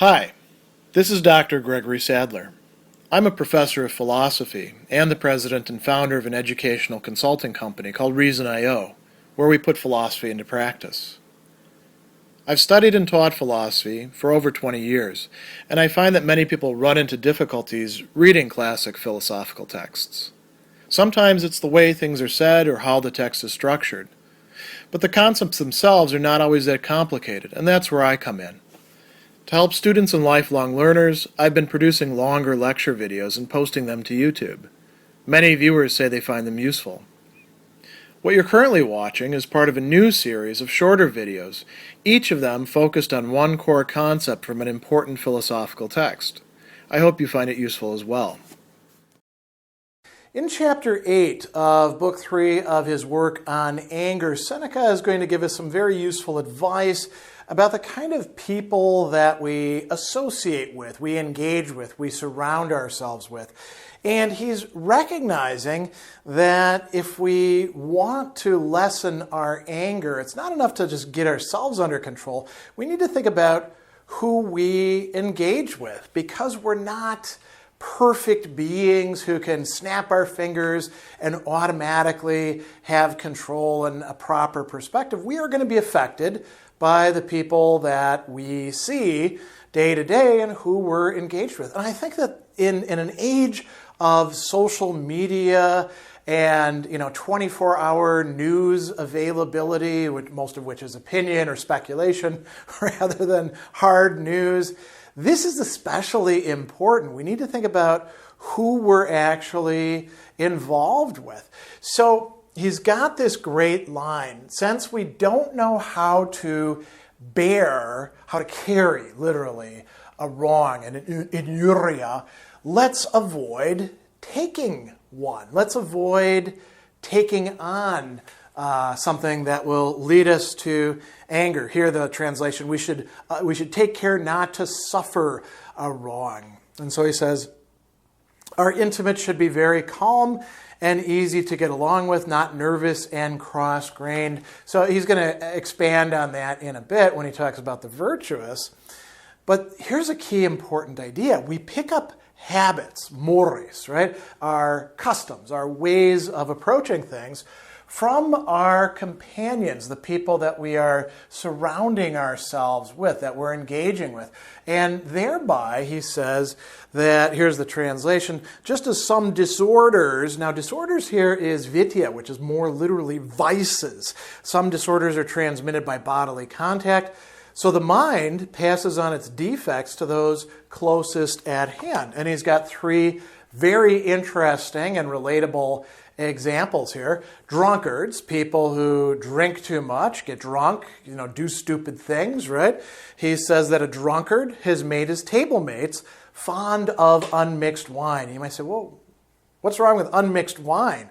Hi, this is Dr. Gregory Sadler. I'm a professor of philosophy and the president and founder of an educational consulting company called Reason.io, where we put philosophy into practice. I've studied and taught philosophy for over 20 years, and I find that many people run into difficulties reading classic philosophical texts. Sometimes it's the way things are said or how the text is structured. But the concepts themselves are not always that complicated, and that's where I come in. To help students and lifelong learners, I've been producing longer lecture videos and posting them to YouTube. Many viewers say they find them useful. What you're currently watching is part of a new series of shorter videos, each of them focused on one core concept from an important philosophical text. I hope you find it useful as well. In Chapter 8 of Book 3 of his work on anger, Seneca is going to give us some very useful advice about the kind of people that we associate with, we engage with, we surround ourselves with. And he's recognizing that if we want to lessen our anger, it's not enough to just get ourselves under control. We need to think about who we engage with, because we're not perfect beings who can snap our fingers and automatically have control and a proper perspective. We are going to be affected by the people that we see day to day and who we're engaged with. And I think that in an age of social media and 24-hour news availability, most of which is opinion or speculation rather than hard news, this is especially important. We need to think about who we're actually involved with. So he's got this great line. Since we don't know how to carry, literally, a wrong, an injuria, let's avoid taking one. Let's avoid taking on something that will lead us to anger. Here the translation, we should take care not to suffer a wrong. And so he says, our intimates should be very calm and easy to get along with, not nervous and cross-grained. So he's going to expand on that in a bit when he talks about the virtuous. But here's a key important idea. We pick up habits, mores, right? Our customs, our ways of approaching things from our companions, the people that we are surrounding ourselves with, that we're engaging with. And thereby, he says that, here's the translation, just as some disorders, now disorders here is vitya, which is more literally vices. Some disorders are transmitted by bodily contact. So the mind passes on its defects to those closest at hand. And he's got three very interesting and relatable examples here. Drunkards, people who drink too much, get drunk, do stupid things, right? He says that a drunkard has made his tablemates fond of unmixed wine. You might say, well, what's wrong with unmixed wine?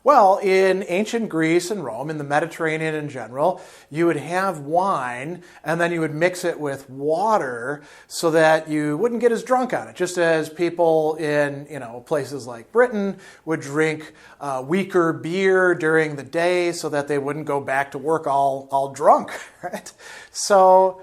Well, in ancient Greece and Rome, in the Mediterranean in general, you would have wine and then you would mix it with water so that you wouldn't get as drunk on it. Just as people in places like Britain would drink weaker beer during the day so that they wouldn't go back to work all drunk, right? So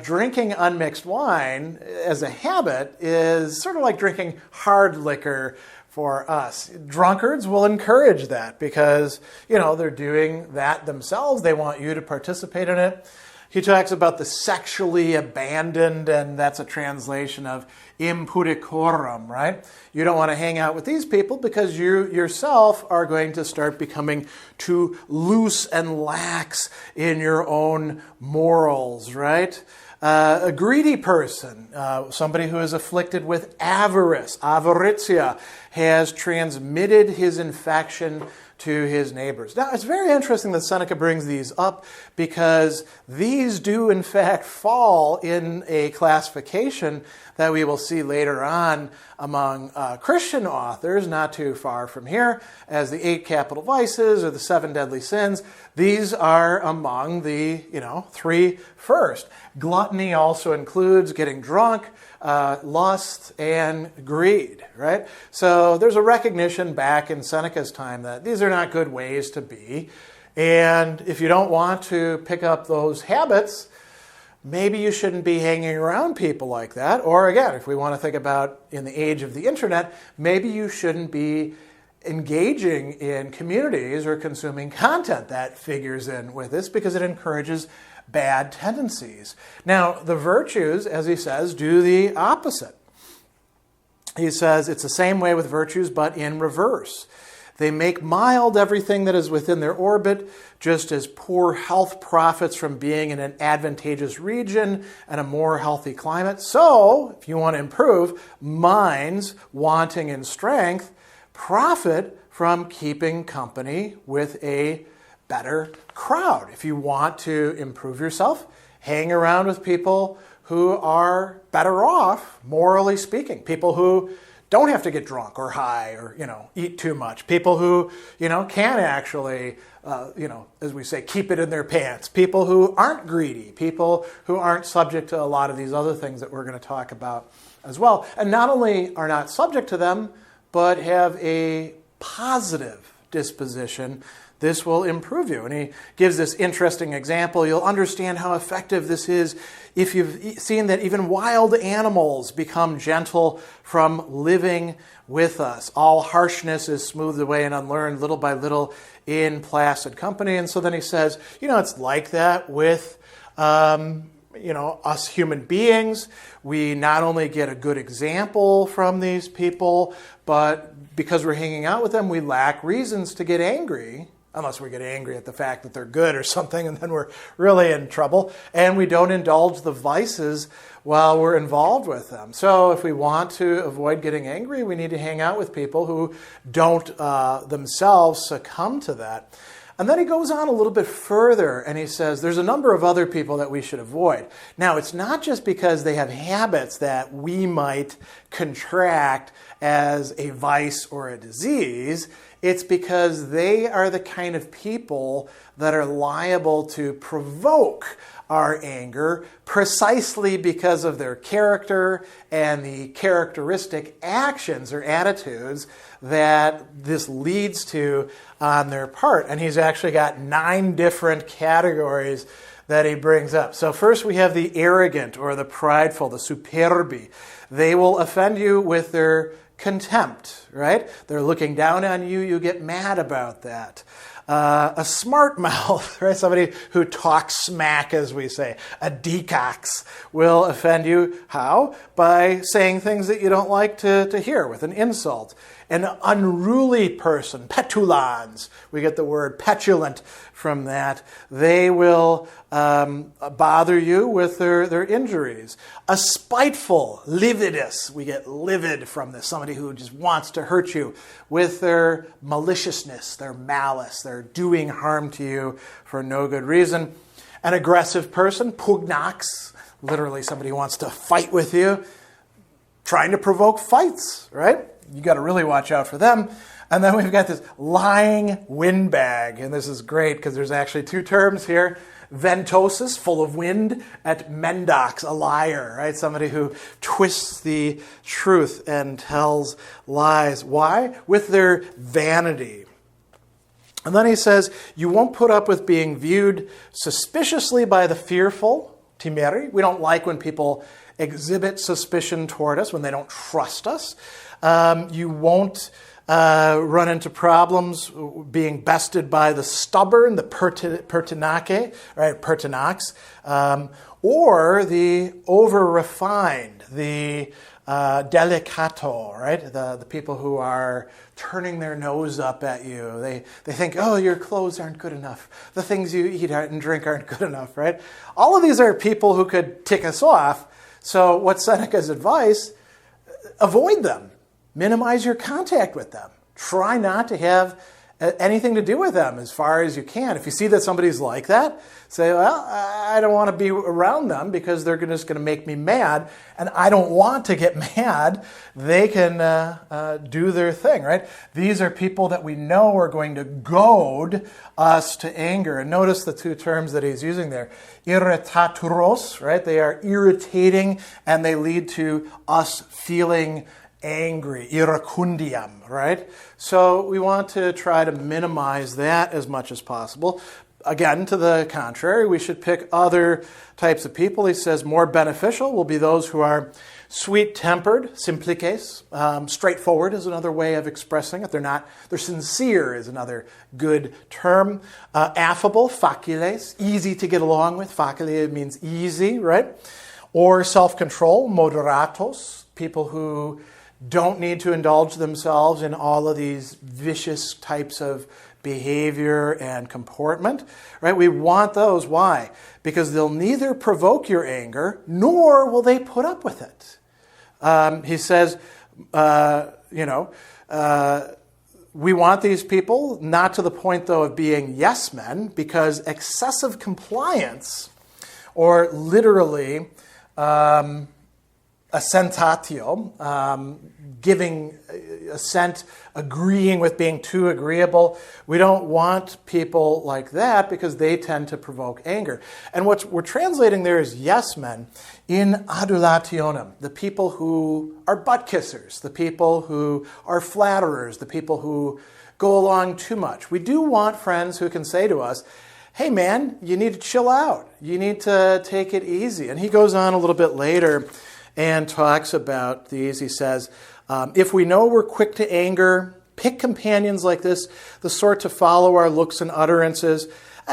drinking unmixed wine as a habit is sort of like drinking hard liquor for us. Drunkards will encourage that because, they're doing that themselves. They want you to participate in it. He talks about the sexually abandoned, and that's a translation of impudicicorum, right? You don't want to hang out with these people because you yourself are going to start becoming too loose and lax in your own morals, right? A greedy person, somebody who is afflicted with avarice, avaritia, has transmitted his infection to his neighbors. Now, it's very interesting that Seneca brings these up because these do, in fact, fall in a classification that we will see later on among Christian authors, not too far from here, as the 8 capital vices or the 7 deadly sins. These are among the, 3 first. Gluttony also includes getting drunk, lust, and greed, right? So there's a recognition back in Seneca's time that these are not good ways to be. And if you don't want to pick up those habits, maybe you shouldn't be hanging around people like that. Or again, if we want to think about in the age of the internet, maybe you shouldn't be engaging in communities or consuming content that figures in with this because it encourages bad tendencies. Now, the virtues, as he says, do the opposite. He says it's the same way with virtues, but in reverse. They make mild everything that is within their orbit, just as poor health profits from being in an advantageous region and a more healthy climate. So, if you want to improve, minds wanting in strength profit from keeping company with a better crowd. If you want to improve yourself, hang around with people who are better off, morally speaking. People who don't have to get drunk or high or, eat too much. People who, can actually, as we say, keep it in their pants. People who aren't greedy. People who aren't subject to a lot of these other things that we're going to talk about as well. And not only are not subject to them, but have a positive disposition. This will improve you. And he gives this interesting example. You'll understand how effective this is if you've seen that even wild animals become gentle from living with us. All harshness is smoothed away and unlearned little by little in placid company. And so then he says, it's like that with us human beings. We not only get a good example from these people, but because we're hanging out with them, we lack reasons to get angry, unless we get angry at the fact that they're good or something, and then we're really in trouble. And we don't indulge the vices while we're involved with them. So if we want to avoid getting angry, we need to hang out with people who don't themselves succumb to that. And then he goes on a little bit further and he says there's a number of other people that we should avoid. Now, it's not just because they have habits that we might contract as a vice or a disease. It's because they are the kind of people that are liable to provoke our anger precisely because of their character and the characteristic actions or attitudes that this leads to on their part. And he's actually got 9 different categories that he brings up. So first we have the arrogant or the prideful, the superbi. They will offend you with their contempt, right? They're looking down on you, you get mad about that. A smart mouth, right? Somebody who talks smack, as we say. A decox will offend you. How? By saying things that you don't like to hear with an insult. An unruly person, petulans, we get the word petulant from that. They will bother you with their injuries. A spiteful, lividus, we get livid from this, somebody who just wants to hurt you with their maliciousness, their malice, their doing harm to you for no good reason. An aggressive person, pugnax, literally somebody who wants to fight with you, trying to provoke fights, right? You got to really watch out for them. And then we've got this lying windbag. And this is great because there's actually 2 terms here. Ventosus, full of wind, at mendax, a liar, right? Somebody who twists the truth and tells lies. Why? With their vanity. And then he says, you won't put up with being viewed suspiciously by the fearful, timeri. We don't like when people exhibit suspicion toward us, when they don't trust us. You won't run into problems being bested by the stubborn, the pertinace, right, pertinax, or the over-refined, the delicato, right, the people who are turning their nose up at you. They think, oh, your clothes aren't good enough. The things you eat and drink aren't good enough, right? All of these are people who could tick us off. So what's Seneca's advice? Avoid them. Minimize your contact with them. Try not to have anything to do with them as far as you can. If you see that somebody's like that, say, well, I don't want to be around them because they're just going to make me mad, and I don't want to get mad. They can do their thing, right? These are people that we know are going to goad us to anger. And notice the 2 terms that he's using there. Irritaturos, right? They are irritating, and they lead to us feeling angry, iracundium, right? So we want to try to minimize that as much as possible. Again, to the contrary, we should pick other types of people. He says more beneficial will be those who are sweet-tempered, simplices. Straightforward is another way of expressing it. They're sincere is another good term. Affable, faciles, easy to get along with. Facile means easy, right? Or self-control, moderatos, people who don't need to indulge themselves in all of these vicious types of behavior and comportment, right? We want those. Why? Because they'll neither provoke your anger, nor will they put up with it. He says, we want these people, not to the point, though, of being yes men, because excessive compliance, or literally assentatio, giving assent, agreeing with being too agreeable. We don't want people like that because they tend to provoke anger. And what we're translating there is yes men in adulationem, the people who are butt kissers, the people who are flatterers, the people who go along too much. We do want friends who can say to us, hey man, you need to chill out. You need to take it easy. And he goes on a little bit later and talks about these. He says, if we know we're quick to anger, pick companions like this, the sort to follow our looks and utterances.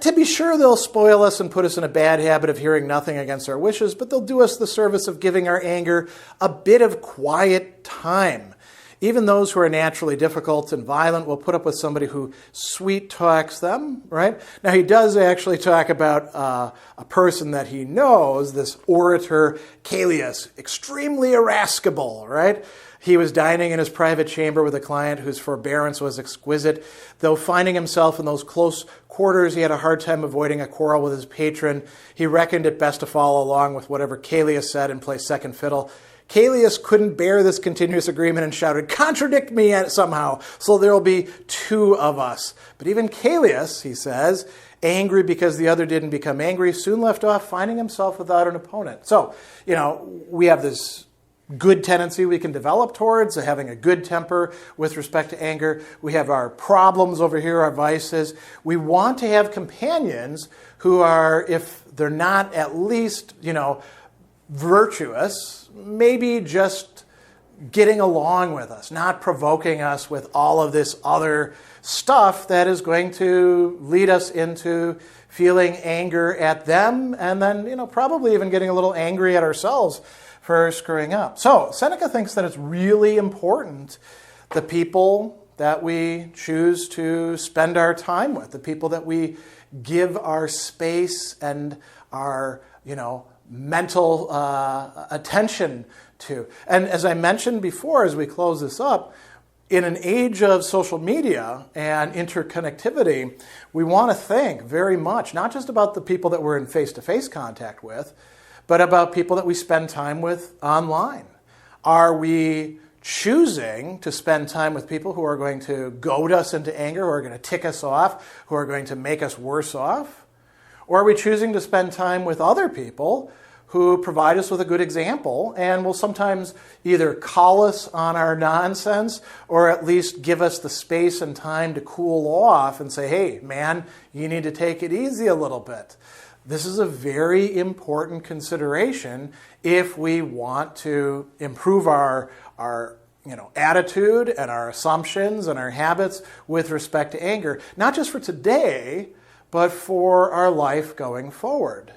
To be sure, they'll spoil us and put us in a bad habit of hearing nothing against our wishes, but they'll do us the service of giving our anger a bit of quiet time. Even those who are naturally difficult and violent will put up with somebody who sweet talks them, right? Now, he does actually talk about a person that he knows, this orator Callias, extremely irascible, right? He was dining in his private chamber with a client whose forbearance was exquisite. Though finding himself in those close quarters, he had a hard time avoiding a quarrel with his patron. He reckoned it best to follow along with whatever Callias said and play second fiddle. Callias couldn't bear this continuous agreement and shouted, contradict me somehow, so there will be two of us. But even Callias, he says, angry because the other didn't become angry, soon left off, finding himself without an opponent. So, we have this good tendency we can develop towards having a good temper with respect to anger. We have our problems over here, our vices. We want to have companions who are, if they're not at least, virtuous, maybe just getting along with us, not provoking us with all of this other stuff that is going to lead us into feeling anger at them and then, probably even getting a little angry at ourselves for screwing up. So Seneca thinks that it's really important the people that we choose to spend our time with, the people that we give our space and our, mental attention to. And as I mentioned before, as we close this up, in an age of social media and interconnectivity, we want to think very much, not just about the people that we're in face-to-face contact with, but about people that we spend time with online. Are we choosing to spend time with people who are going to goad us into anger, who are going to tick us off, who are going to make us worse off? Or are we choosing to spend time with other people who provide us with a good example and will sometimes either call us on our nonsense or at least give us the space and time to cool off and say, hey, man, you need to take it easy a little bit. This is a very important consideration if we want to improve our attitude and our assumptions and our habits with respect to anger, not just for today, but for our life going forward.